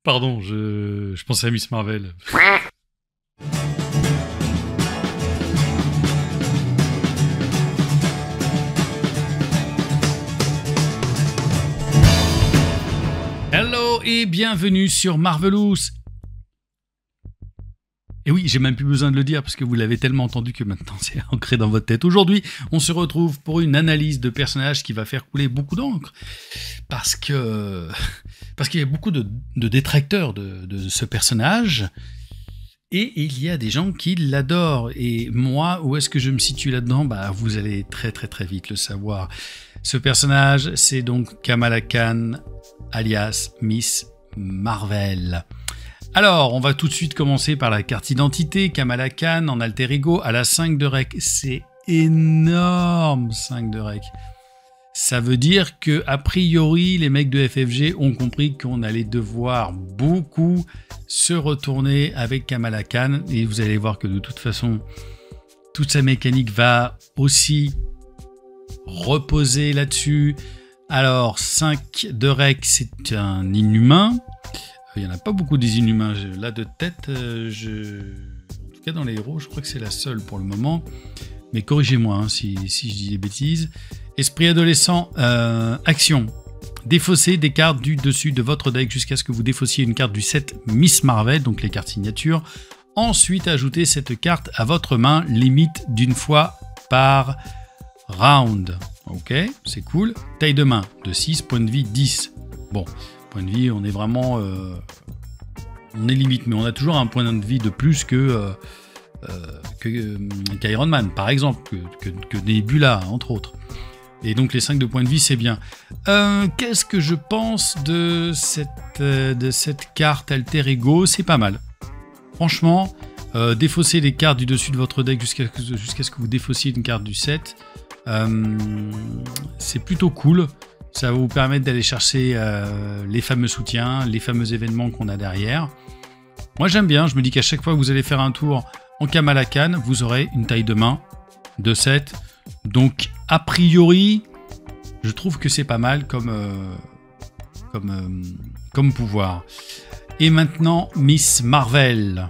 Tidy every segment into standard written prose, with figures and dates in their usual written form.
Pardon, je pensais à Miss Marvel. Hello et bienvenue sur Marvelous. Et oui, j'ai même plus besoin de le dire parce que vous l'avez tellement entendu que maintenant c'est ancré dans votre tête. Aujourd'hui, on se retrouve pour une analyse de personnage qui va faire couler beaucoup d'encre parce qu'il y a beaucoup de détracteurs de ce personnage et il y a des gens qui l'adorent. Et moi, où est-ce que je me situe là-dedans? Vous allez très vite le savoir. Ce personnage, c'est donc Kamala Khan, alias Miss Marvel. Alors, on va tout de suite commencer par la carte identité. Kamala Khan en alter ego à la 5 de rec. C'est énorme, 5 de rec. Ça veut dire que, a priori, les mecs de FFG ont compris qu'on allait devoir beaucoup se retourner avec Kamala Khan. Et vous allez voir que de toute façon, toute sa mécanique va aussi reposer là-dessus. Alors, 5 de rec, c'est un inhumain. Il n'y en a pas beaucoup des inhumains. Là, de tête, en tout cas dans les héros, je crois que c'est la seule pour le moment. Mais corrigez-moi si je dis des bêtises. Esprit adolescent, action. Défausser des cartes du dessus de votre deck jusqu'à ce que vous défaussiez une carte du set Miss Marvel, donc les cartes signatures. Ensuite, ajoutez cette carte à votre main, limite d'une fois par round. Ok, c'est cool. Taille de main de 6, point de vie 10. Bon. Point de vie, on est vraiment... on est limite, mais on a toujours un point de vie de plus qu'Iron Man, par exemple, que Nebula, entre autres. Et donc les 5 de points de vie, c'est bien. Qu'est-ce que je pense de cette carte Alter Ego? C'est pas mal. Franchement, défausser les cartes du dessus de votre deck jusqu'à ce que vous défaussiez une carte du set, c'est plutôt cool. Ça va vous permettre d'aller chercher les fameux soutiens, les fameux événements qu'on a derrière. Moi j'aime bien, je me dis qu'à chaque fois que vous allez faire un tour en Kamala Khan, vous aurez une taille de main de 7. Donc a priori, je trouve que c'est pas mal comme pouvoir. Et maintenant, Miss Marvel,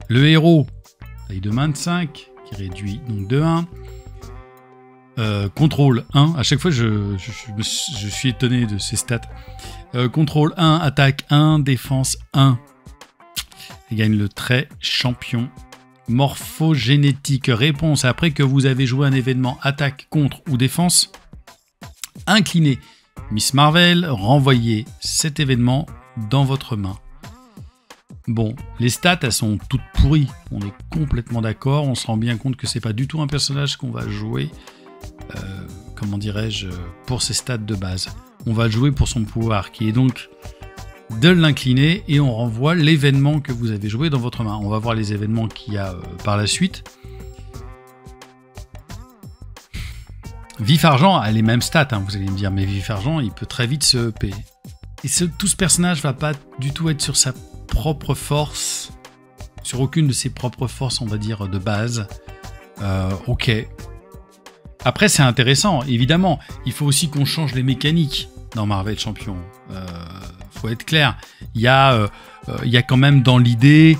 le héros, taille de main de 5, qui réduit donc de 1. Contrôle 1, à chaque fois je suis étonné de ces stats. Contrôle 1, attaque 1, défense 1. Il gagne le trait champion. Morphogénétique, réponse après que vous avez joué un événement attaque, contre ou défense. Incliné Miss Marvel, renvoyez cet événement dans votre main. Bon, les stats elles sont toutes pourries, on est complètement d'accord, on se rend bien compte que c'est pas du tout un personnage qu'on va jouer. Comment dirais-je, pour ses stats de base. On va jouer pour son pouvoir, qui est donc de l'incliner, et on renvoie l'événement que vous avez joué dans votre main. On va voir les événements qu'il y a par la suite. Vif Argent a les mêmes stats, hein, vous allez me dire, mais Vif Argent, il peut très vite se EP. Et tout ce personnage va pas du tout être sur sa propre force, sur aucune de ses propres forces, on va dire, de base. Ok. Après, c'est intéressant, évidemment. Il faut aussi qu'on change les mécaniques dans Marvel Champion. Faut être clair. Il y a quand même dans l'idée,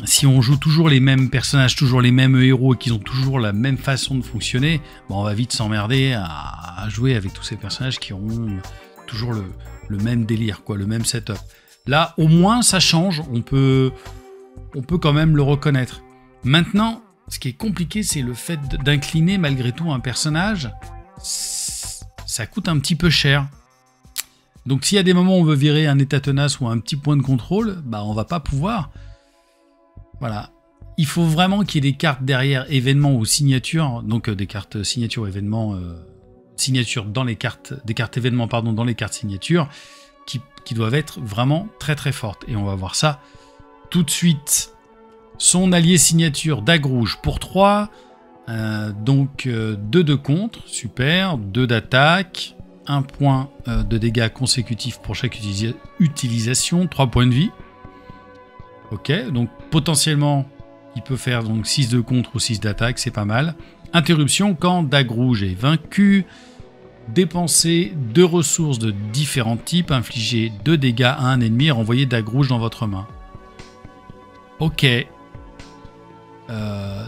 si on joue toujours les mêmes personnages, toujours les mêmes héros et qu'ils ont toujours la même façon de fonctionner, on va vite s'emmerder à jouer avec tous ces personnages qui auront toujours le même délire, quoi, le même setup. Là, au moins, ça change. On peut quand même le reconnaître. Maintenant, ce qui est compliqué, c'est le fait d'incliner malgré tout un personnage. Ça coûte un petit peu cher. Donc s'il y a des moments où on veut virer un état tenace ou un petit point de contrôle, on va pas pouvoir. Voilà. Il faut vraiment qu'il y ait des cartes derrière événements ou signatures, donc des cartes signatures ou événements, signatures dans les cartes, des cartes événements, pardon, dans les cartes signatures, qui doivent être vraiment très fortes. Et on va voir ça tout de suite. Son allié signature dague rouge pour 3, donc 2 de contre, super, 2 d'attaque, 1 point de dégâts consécutifs pour chaque utilisation, 3 points de vie. Ok, donc potentiellement il peut faire donc 6 de contre ou 6 d'attaque, c'est pas mal. Interruption quand dague rouge est vaincu. Dépensez 2 ressources de différents types, infligez 2 dégâts à un ennemi et renvoyez dague rouge dans votre main. Ok.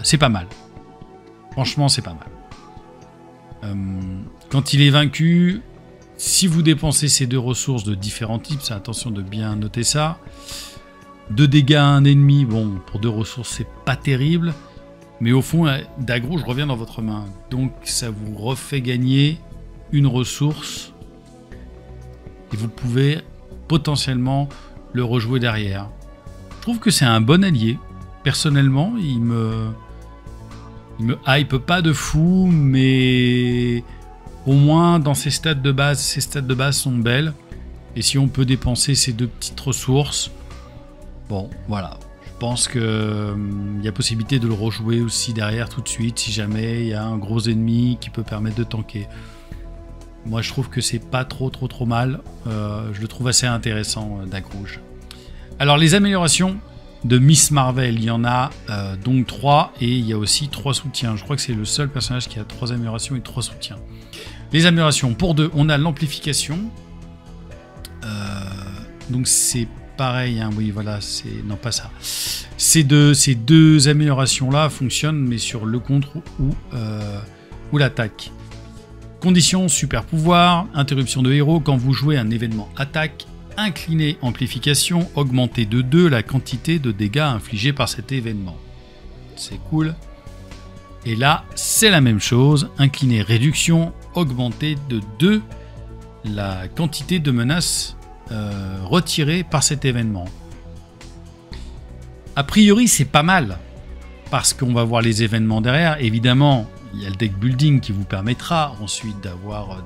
C'est pas mal. Franchement, c'est pas mal. Quand il est vaincu, si vous dépensez ces 2 ressources de différents types, c'est attention de bien noter ça. 2 dégâts à un ennemi, bon, pour 2 ressources, c'est pas terrible. Mais au fond, dague rouge revient dans votre main. Donc, ça vous refait gagner une ressource. Et vous pouvez potentiellement le rejouer derrière. Je trouve que c'est un bon allié. Personnellement, il me hype pas de fou, mais au moins dans ses stats de base sont belles. Et si on peut dépenser ces 2 petites ressources, bon, voilà. Je pense qu'il y a possibilité de le rejouer aussi derrière tout de suite, si jamais il y a un gros ennemi qui peut permettre de tanker. Moi, je trouve que c'est pas trop mal. Je le trouve assez intéressant, dague rouge. Alors, les améliorations de Miss Marvel, il y en a donc 3, et il y a aussi 3 soutiens. Je crois que c'est le seul personnage qui a 3 améliorations et 3 soutiens. Les améliorations, pour 2, on a l'amplification. Donc c'est pareil, hein, oui, voilà, c'est... Non, pas ça. Ces deux améliorations-là fonctionnent, mais sur le contre ou l'attaque. Conditions, super pouvoir, interruption de héros, quand vous jouez un événement attaque, incliné amplification, augmenter de 2 la quantité de dégâts infligés par cet événement. C'est cool. Et là, c'est la même chose, incliné réduction, augmenter de 2 la quantité de menaces retirées par cet événement. A priori, c'est pas mal, parce qu'on va voir les événements derrière. Évidemment, il y a le deck building qui vous permettra ensuite d'avoir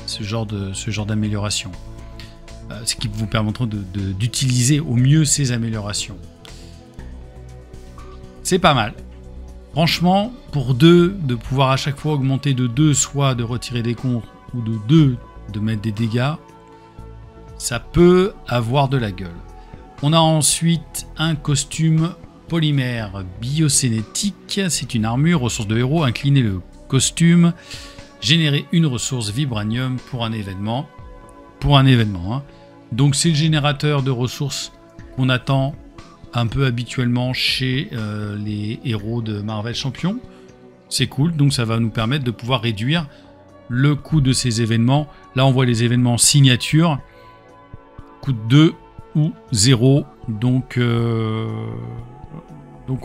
ce genre d'amélioration. Ce qui vous permettra d'utiliser au mieux ces améliorations. C'est pas mal. Franchement, pour 2, de pouvoir à chaque fois augmenter de 2, soit de retirer des contres, ou de 2, de mettre des dégâts, ça peut avoir de la gueule. On a ensuite un costume polymère biocinétique, c'est une armure, ressource de héros, incliner le costume, générer une ressource vibranium pour un événement. Hein. Donc c'est le générateur de ressources qu'on attend un peu habituellement chez les héros de Marvel Champion. C'est cool, donc ça va nous permettre de pouvoir réduire le coût de ces événements. Là on voit les événements signature, coûte 2 ou 0, donc on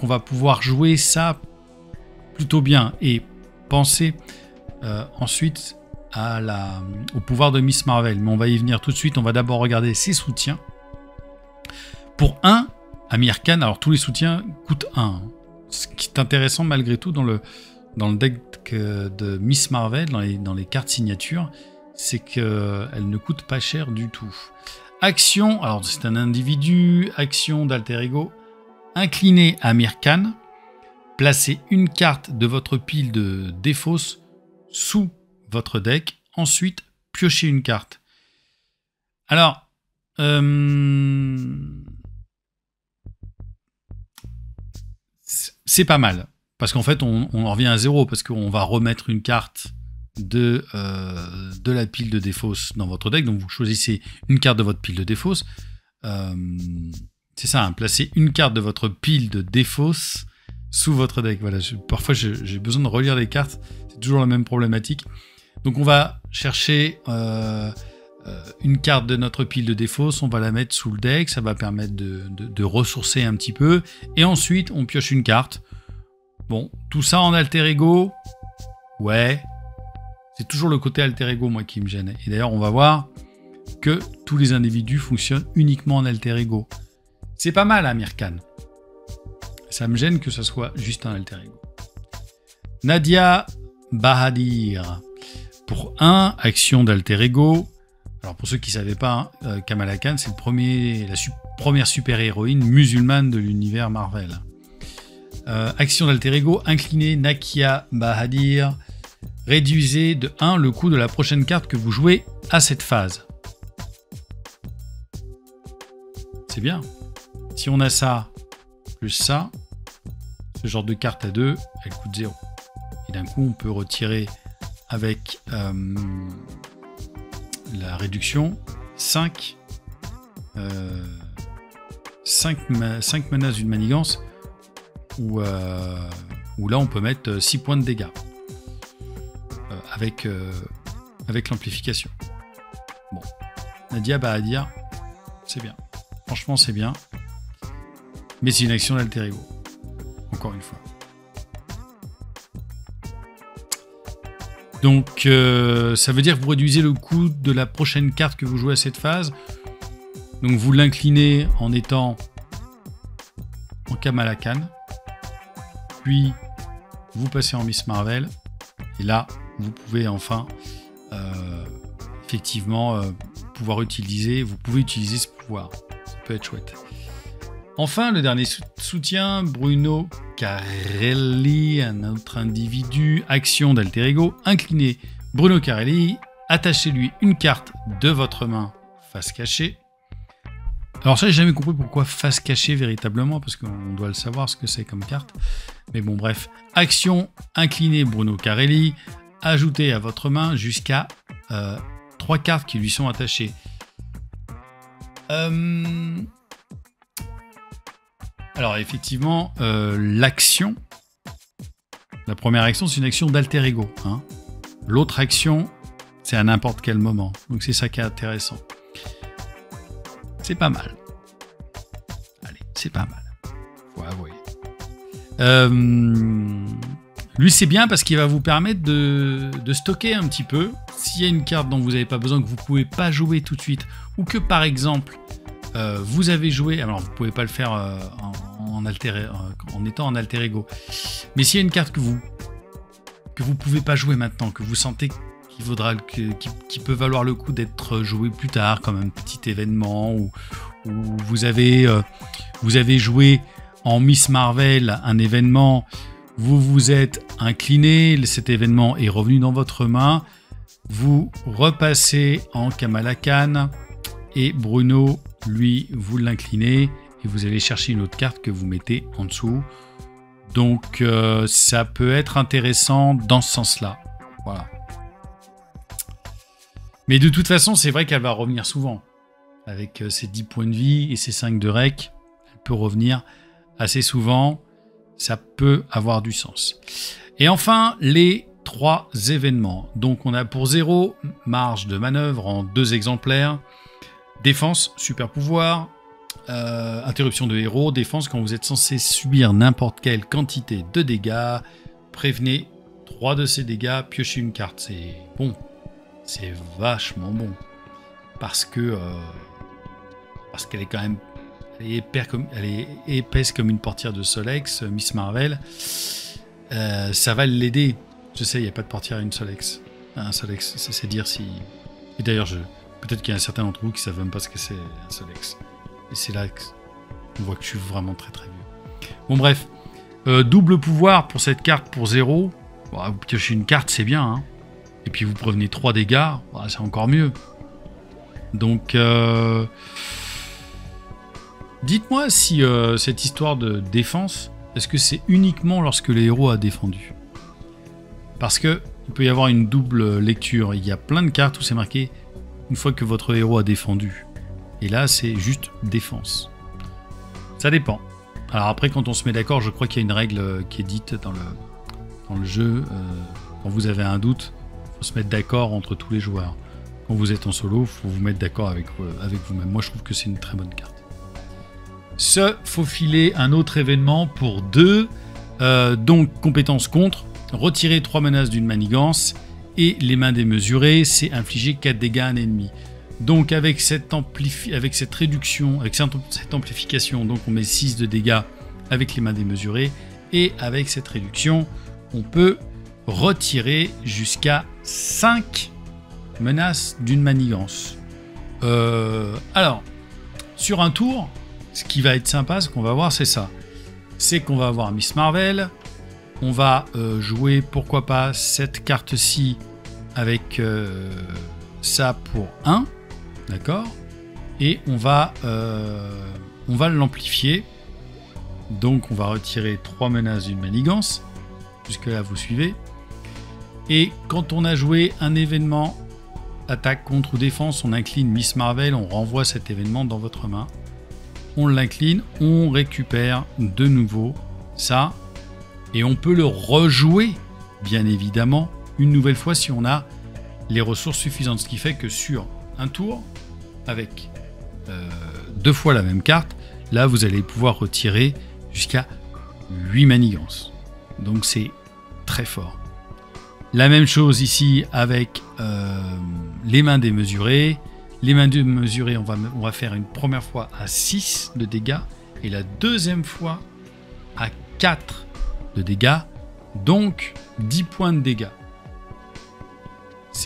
va pouvoir jouer ça plutôt bien et penser ensuite au pouvoir de Miss Marvel. Mais on va y venir tout de suite, on va d'abord regarder ses soutiens. Pour 1, Amir Khan, alors tous les soutiens coûtent 1. Ce qui est intéressant malgré tout dans le deck de Miss Marvel, dans les cartes signatures, c'est qu'elle ne coûte pas cher du tout. Action, alors c'est un individu, action d'alter ego, inclinez Amir Khan, placez une carte de votre pile de défausse sous votre deck, ensuite piochez une carte. Alors, c'est pas mal, parce qu'en fait on en revient à 0, parce qu'on va remettre une carte de la pile de défausse dans votre deck. Donc vous choisissez une carte de votre pile de défausse. C'est ça, hein, placez une carte de votre pile de défausse sous votre deck. Voilà, parfois j'ai besoin de relire les cartes, c'est toujours la même problématique. Donc on va chercher une carte de notre pile de défausse, on va la mettre sous le deck, ça va permettre de ressourcer un petit peu, et ensuite on pioche une carte. Bon, tout ça en alter ego, ouais, c'est toujours le côté alter ego moi qui me gêne. Et d'ailleurs on va voir que tous les individus fonctionnent uniquement en alter ego. C'est pas mal, Amir Khan. Ça me gêne que ça soit juste un alter ego. Nadia Bahadir. Pour 1, action d'alter ego. Alors pour ceux qui ne savaient pas, Kamala Khan, c'est la première super-héroïne musulmane de l'univers Marvel. Action d'alter ego, inclinez Nakia Bahadir. Réduisez de 1 le coût de la prochaine carte que vous jouez à cette phase. C'est bien. Si on a ça, plus ça, ce genre de carte à 2, elle coûte 0. Et d'un coup, on peut retirer avec la réduction 5 menaces d'une manigance où là on peut mettre 6 points de dégâts avec l'amplification. Bon, Nadia à dire c'est bien, franchement c'est bien, mais c'est une action d'alter ego, encore une fois. Donc ça veut dire que vous réduisez le coût de la prochaine carte que vous jouez à cette phase. Donc vous l'inclinez en étant en Kamala Khan, puis vous passez en Miss Marvel, et là vous pouvez enfin effectivement vous pouvez utiliser ce pouvoir. Ça peut être chouette. Enfin, le dernier soutien, Bruno Carelli, un autre individu, action d'alter ego, inclinez Bruno Carelli, attachez-lui une carte de votre main face cachée. Alors ça, j'ai jamais compris pourquoi face cachée véritablement, parce qu'on doit le savoir ce que c'est comme carte. Mais bon, bref. Action, inclinez Bruno Carelli, ajoutez à votre main jusqu'à 3 cartes qui lui sont attachées. Alors effectivement, l'action, la première action, c'est une action d'alter ego. Hein. L'autre action, c'est à n'importe quel moment. Donc c'est ça qui est intéressant. C'est pas mal. Allez, c'est pas mal. Faut avouer. Lui, c'est bien parce qu'il va vous permettre de stocker un petit peu. S'il y a une carte dont vous n'avez pas besoin, que vous ne pouvez pas jouer tout de suite, ou que par exemple, vous avez joué, alors vous ne pouvez pas le faire en étant en alter ego, mais s'il y a une carte que vous pouvez pas jouer maintenant, que vous sentez qui peut valoir le coup d'être joué plus tard, comme un petit événement, ou vous avez joué en Miss Marvel un événement, vous vous êtes incliné, cet événement est revenu dans votre main, vous repassez en Kamala Khan, et Bruno, lui, vous l'inclinez et vous allez chercher une autre carte que vous mettez en dessous. Donc ça peut être intéressant dans ce sens-là. Voilà. Mais de toute façon, c'est vrai qu'elle va revenir souvent. Avec ses 10 points de vie et ses 5 de rec, elle peut revenir assez souvent. Ça peut avoir du sens. Et enfin, les 3 événements. Donc on a pour 0, marge de manœuvre en 2 exemplaires. Défense, super pouvoir. Interruption de héros. Défense, quand vous êtes censé subir n'importe quelle quantité de dégâts. Prévenez 3 de ces dégâts, piochez une carte. C'est bon. C'est vachement bon. Parce qu'elle est quand même... Elle est épaisse comme une portière de Solex, Miss Marvel. Ça va l'aider. Je sais, il n'y a pas de portière à une Solex. Un Solex, c'est dire si... Et d'ailleurs, peut-être qu'il y a certains d'entre vous qui ne savent même pas ce que c'est un Solex. Et c'est là qu'on voit que je suis vraiment très très vieux. Bon bref, double pouvoir pour cette carte pour 0. Bon, vous piochez une carte, c'est bien. Hein. Et puis vous prévenez 3 dégâts, bon, c'est encore mieux. Donc, dites-moi si cette histoire de défense, est-ce que c'est uniquement lorsque le héros a défendu? Parce que il peut y avoir une double lecture. Il y a plein de cartes où c'est marqué une fois que votre héros a défendu. Et là, c'est juste défense. Ça dépend. Alors après, quand on se met d'accord, je crois qu'il y a une règle qui est dite dans le jeu. Quand vous avez un doute, il faut se mettre d'accord entre tous les joueurs. Quand vous êtes en solo, il faut vous mettre d'accord avec vous-même. Moi, je trouve que c'est une très bonne carte. Se faufiler un autre événement pour 2. Donc, compétence contre. Retirer 3 menaces d'une manigance. Et les mains démesurées, c'est infliger 4 dégâts à un ennemi. Donc avec cette réduction, avec cette amplification, donc on met 6 de dégâts avec les mains démesurées. Et avec cette réduction, on peut retirer jusqu'à 5 menaces d'une manigance. Alors, sur un tour, ce qui va être sympa, ce qu'on va voir, c'est ça. C'est qu'on va avoir Miss Marvel. On va jouer, pourquoi pas, cette carte-ci avec ça pour 1. D'accord? Et on va l'amplifier. Donc on va retirer 3 menaces d'une manigance. Jusque là, vous suivez. Et quand on a joué un événement, attaque contre ou défense, on incline Miss Marvel, on renvoie cet événement dans votre main. On l'incline, on récupère de nouveau ça. Et on peut le rejouer, bien évidemment, une nouvelle fois si on a les ressources suffisantes. Ce qui fait que sur un tour, avec 2 fois la même carte, là vous allez pouvoir retirer jusqu'à 8 manigances. Donc c'est très fort. La même chose ici avec les mains démesurées. Les mains démesurées, on va faire une première fois à 6 de dégâts et la deuxième fois à 4 de dégâts, donc 10 points de dégâts.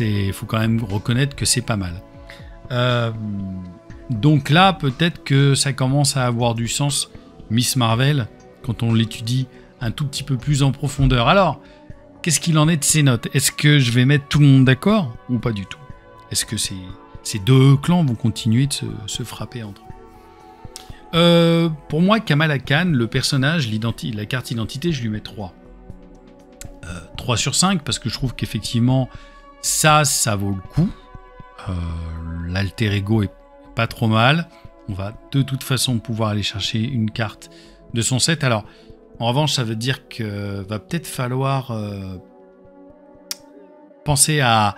Il faut quand même reconnaître que c'est pas mal. Donc là, peut-être que ça commence à avoir du sens, Miss Marvel, quand on l'étudie un tout petit peu plus en profondeur. Alors, qu'est-ce qu'il en est de ces notes? Est-ce que je vais mettre tout le monde d'accord ou pas du tout? Est-ce que ces deux clans vont continuer de se frapper entre eux? Pour moi, Kamala Khan, le personnage, la carte identité, je lui mets 3. 3 sur 5, parce que je trouve qu'effectivement, ça vaut le coup. L'alter ego est pas trop mal. On va de toute façon pouvoir aller chercher une carte de son set. Alors, en revanche, ça veut dire que va peut-être falloir penser à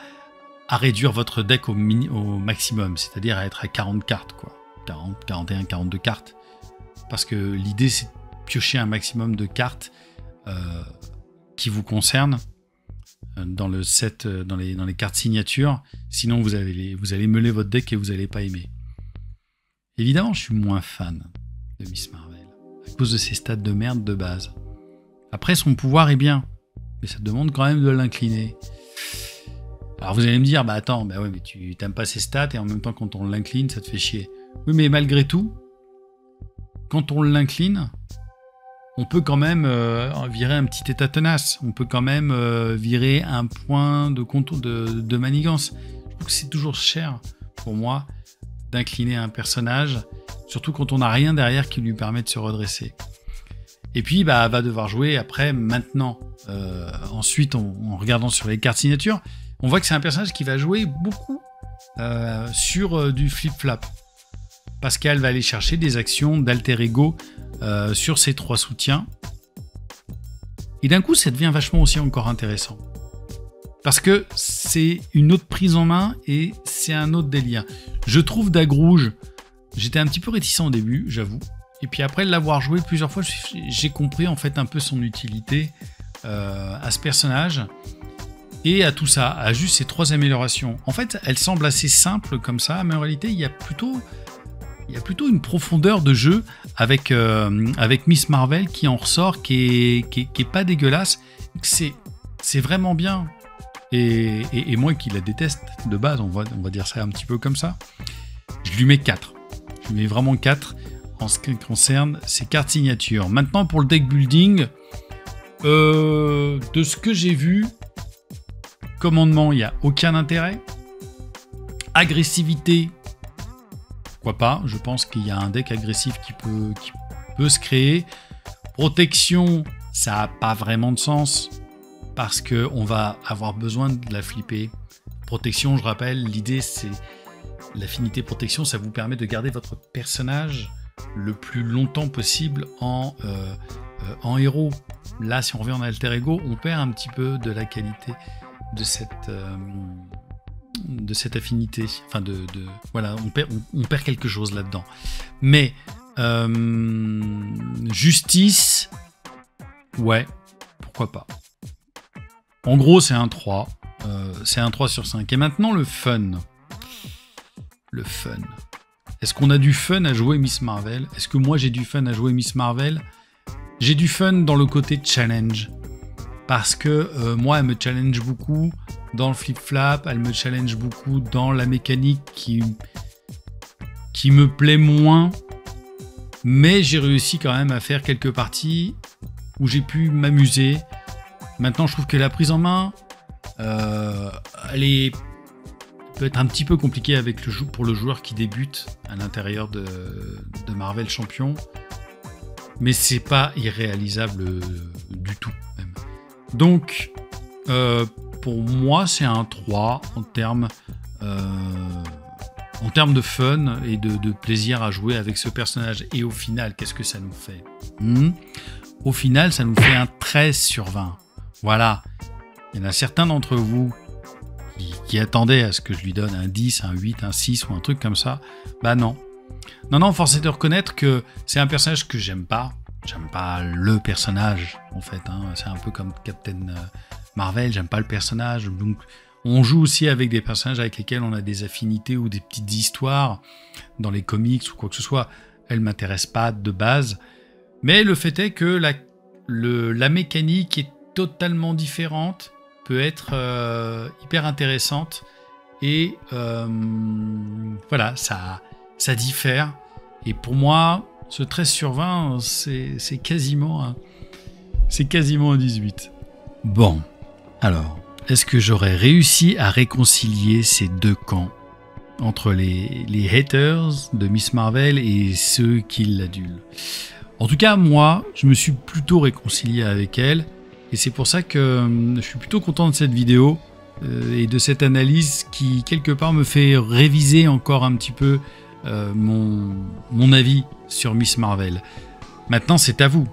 réduire votre deck au maximum, c'est-à-dire à être à 40 cartes, quoi. 40, 41, 42 cartes. Parce que l'idée, c'est de piocher un maximum de cartes qui vous concernent dans le set, dans les cartes signatures. Sinon, vous allez meuler votre deck et vous n'allez pas aimer. Évidemment, je suis moins fan de Miss Marvel à cause de ses stats de merde de base. Après, son pouvoir est bien, mais ça demande quand même de l'incliner. Alors vous allez me dire, bah attends, bah ouais, mais tu n'aimes pas ses stats et en même temps quand on l'incline, ça te fait chier. Oui, mais malgré tout, quand on l'incline, on peut quand même virer un petit état tenace. On peut quand même virer un point de contour de manigance. Je trouve que c'est toujours cher pour moi d'incliner un personnage, surtout quand on n'a rien derrière qui lui permet de se redresser. Et puis, bah, elle va devoir jouer après, maintenant. Ensuite, en regardant sur les cartes signatures, on voit que c'est un personnage qui va jouer beaucoup sur du flip-flap. Parce qu'elle va aller chercher des actions d'alter ego sur ses 3 soutiens. Et d'un coup, ça devient vachement aussi encore intéressant. Parce que c'est une autre prise en main et c'est un autre délire. Je trouve Dagrouge, j'étais un petit peu réticent au début, j'avoue. Et puis après l'avoir joué plusieurs fois, j'ai compris en fait un peu son utilité à ce personnage. Et à tout ça, à juste ces 3 améliorations. En fait, elle semble assez simple comme ça, mais en réalité, il y a plutôt une profondeur de jeu avec Miss Marvel qui en ressort, qui est pas dégueulasse. C'est vraiment bien. Et moi qui la déteste de base, on va dire ça un petit peu comme ça, je lui mets 4. Je lui mets vraiment 4 en ce qui concerne ses cartes signatures. Maintenant, pour le deck building, de ce que j'ai vu, commandement, il n'y a aucun intérêt. Agressivité, pourquoi pas. Je pense qu'il y a un deck agressif qui peut se créer. Protection, ça n'a pas vraiment de sens parce qu'on va avoir besoin de la flipper. Protection, je rappelle, l'idée c'est l'affinité protection, ça vous permet de garder votre personnage le plus longtemps possible en héros. Là, si on revient en alter ego, on perd un petit peu de la qualité de cette affinité. Enfin, voilà, on perd quelque chose là-dedans. Mais justice, ouais, pourquoi pas. En gros, c'est un 3. C'est un 3 sur 5. Et maintenant, le fun. Le fun. Est-ce qu'on a du fun à jouer Miss Marvel? Est-ce que moi, j'ai du fun à jouer Miss Marvel? J'ai du fun dans le côté challenge. Parce que moi, elle me challenge beaucoup dans le flip-flap. Elle me challenge beaucoup dans la mécanique qui me plaît moins. Mais j'ai réussi quand même à faire quelques parties où j'ai pu m'amuser. Maintenant, je trouve que la prise en main, elle peut être un petit peu compliquée pour le joueur qui débute à l'intérieur de Marvel Champion. Mais c'est pas irréalisable du tout, même. Donc, pour moi, c'est un 3 en termes de fun et de plaisir à jouer avec ce personnage. Et au final, qu'est-ce que ça nous fait? Au final, ça nous fait un 13 sur 20. Voilà. Il y en a certains d'entre vous qui attendaient à ce que je lui donne un 10, un 8, un 6 ou un truc comme ça. Bah non. Non, force est de reconnaître que c'est un personnage que j'aime pas. J'aime pas le personnage, en fait. C'est un peu comme Captain Marvel, j'aime pas le personnage. Donc, on joue aussi avec des personnages avec lesquels on a des affinités ou des petites histoires dans les comics ou quoi que ce soit. Elle m'intéresse pas de base. Mais le fait est que la mécanique est totalement différente, peut être hyper intéressante. Et voilà, ça diffère. Et pour moi, ce 13 sur 20, c'est quasiment un 18. Bon, alors, est-ce que j'aurais réussi à réconcilier ces deux camps entre les haters de Miss Marvel et ceux qui l'adulent? En tout cas, moi, je me suis plutôt réconcilié avec elle. Et c'est pour ça que je suis plutôt content de cette vidéo et de cette analyse qui, quelque part, me fait réviser encore un petit peu mon avis sur Miss Marvel. Maintenant, c'est à vous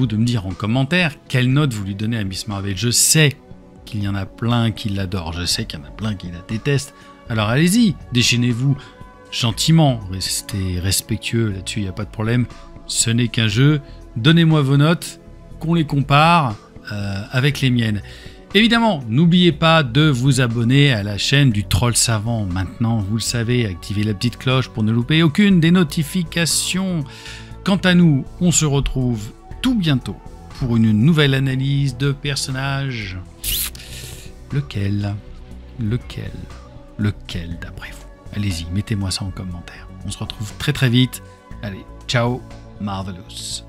de me dire en commentaire quelle note vous lui donnez à Miss Marvel. Je sais qu'il y en a plein qui l'adorent, je sais qu'il y en a plein qui la détestent. Alors allez-y, déchaînez-vous gentiment, restez respectueux là-dessus, il n'y a pas de problème. Ce n'est qu'un jeu, donnez-moi vos notes, qu'on les compare avec les miennes. Évidemment, n'oubliez pas de vous abonner à la chaîne du Troll Savant. Maintenant, vous le savez, activez la petite cloche pour ne louper aucune des notifications. Quant à nous, on se retrouve tout bientôt pour une nouvelle analyse de personnages. Lequel d'après vous? Allez-y, mettez-moi ça en commentaire. On se retrouve très très vite. Allez, ciao, Marvelous.